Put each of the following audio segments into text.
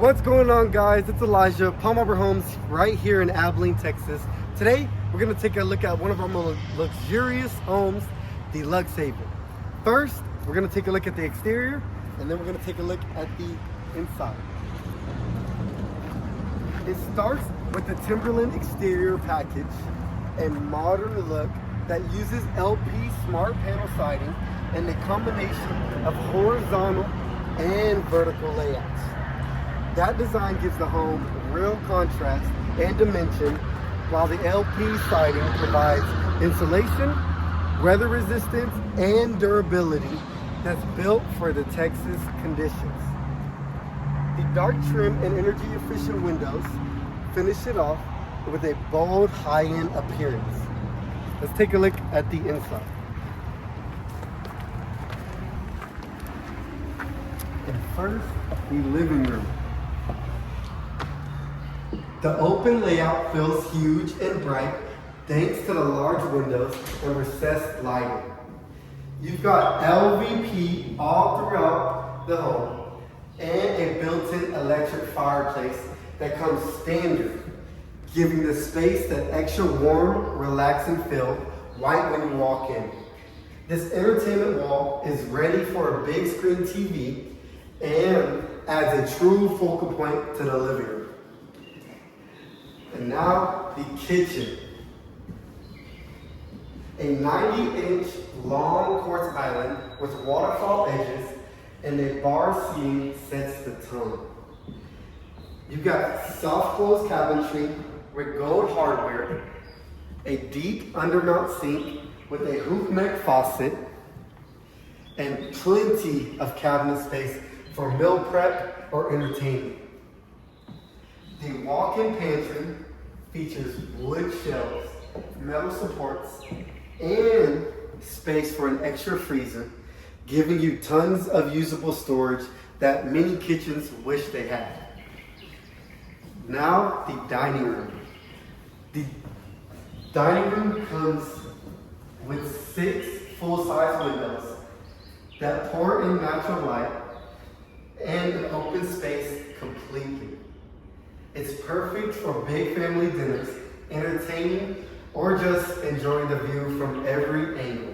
What's going on, guys? It's Elijah, Palm Harbor Homes, right here in Abilene, Texas. Today, we're gonna take a look at one of our most luxurious homes, the Luxe Haven. First, we're gonna take a look at the exterior, and then we're gonna take a look at the inside. It starts with the Timberland exterior package and modern look that uses LP smart panel siding and a combination of horizontal and vertical layouts. That design gives the home real contrast and dimension, while the LP siding provides insulation, weather resistance, and durability that's built for the Texas conditions. The dark trim and energy efficient windows finish it off with a bold high-end appearance. Let's take a look at the inside. And first, the living room. The open layout feels huge and bright thanks to the large windows and recessed lighting. You've got LVP all throughout the home and a built-in electric fireplace that comes standard, giving the space that extra warm, relaxing feel right when you walk in. This entertainment wall is ready for a big screen TV and adds a true focal point to the living room. And now the kitchen. A 90-inch long quartz island with waterfall edges and a bar seating sets the tone. You've got soft close cabinetry with gold hardware, a deep undermount sink with a hoop neck faucet, and plenty of cabinet space for meal prep or entertainment. The walk-in pantry features wood shelves, metal supports, and space for an extra freezer, giving you tons of usable storage that many kitchens wish they had. Now, the dining room. The dining room comes with 6 full-size windows that pour in natural light and an open space completely. It's perfect for big family dinners, entertaining, or just enjoying the view from every angle.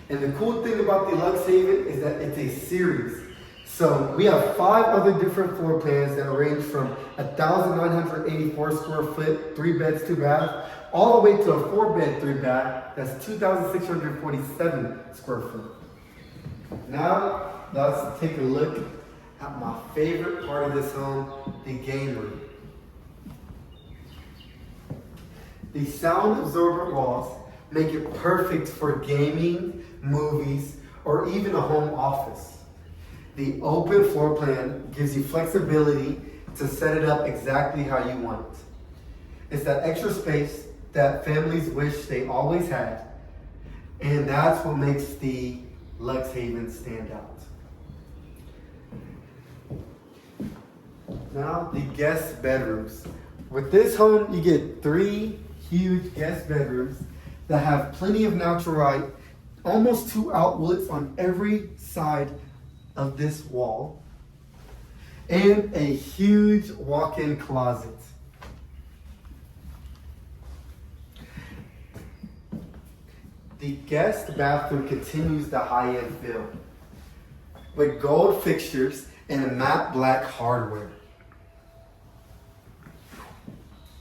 And the cool thing about the Luxe Haven is that it's a series. So we have 5 other different floor plans that range from 1,984 square foot, 3 beds, 2 baths, all the way to a 4-bed, 3 bath that's 2,647 square foot. Now let's take a look at my favorite part of this home, the game room. The sound absorbent walls make it perfect for gaming, movies, or even a home office. The open floor plan gives you flexibility to set it up exactly how you want it. It's that extra space that families wish they always had, and that's what makes the Luxe Haven stand out. Now, the guest bedrooms. With this home, you get 3 huge guest bedrooms that have plenty of natural light, almost 2 outlets on every side of this wall, and a huge walk-in closet. The guest bathroom continues the high-end feel with gold fixtures and matte black hardware.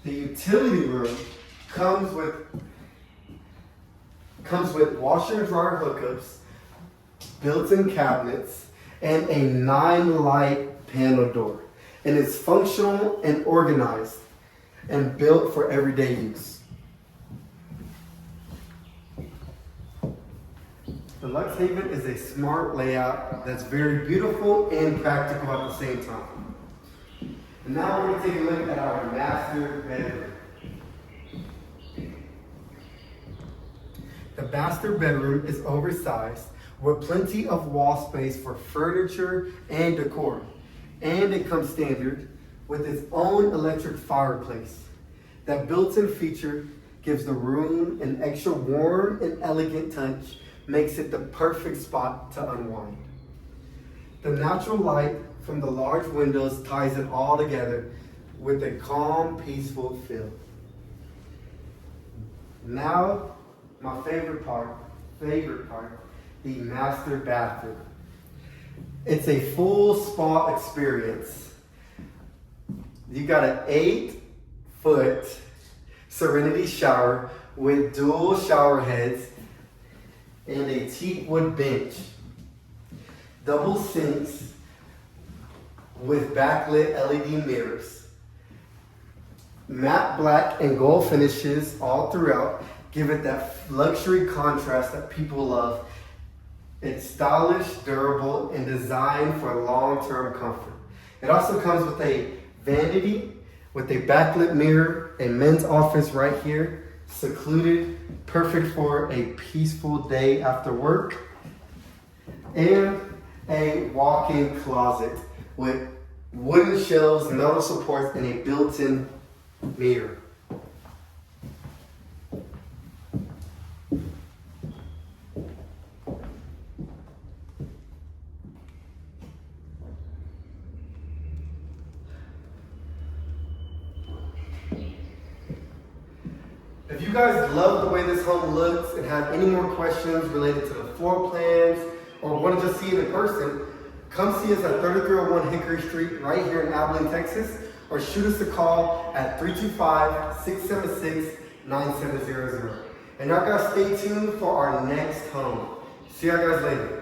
The utility room comes with washer and dryer hookups, built-in cabinets, and a 9-light panel door. And it's functional and organized and built for everyday use. The Luxe Haven is a smart layout that's very beautiful and practical at the same time. And now we're going to take a look at our master bedroom. The master bedroom is oversized with plenty of wall space for furniture and decor. And it comes standard with its own electric fireplace. That built-in feature gives the room an extra warm and elegant touch, makes it the perfect spot to unwind. The natural light from the large windows ties it all together with a calm, peaceful feel. Now, my favorite part, the master bathroom. It's a full spa experience. You got an 8-foot Serenity shower with dual shower heads and a teak wood bench. Double sinks with backlit LED mirrors. Matte black and gold finishes all throughout give it that luxury contrast that people love. It's stylish, durable, and designed for long-term comfort. It also comes with a vanity with a backlit mirror, a men's office right here, secluded, perfect for a peaceful day after work, and a walk-in closet with wooden shelves, metal supports, and a built-in mirror. If you guys love the way this home looks and have any more questions related to the floor plans or want to just see it in person, come see us at 3301 Hickory Street right here in Abilene, Texas, or shoot us a call at 325-676-9700. And y'all guys stay tuned for our next home. See y'all guys later.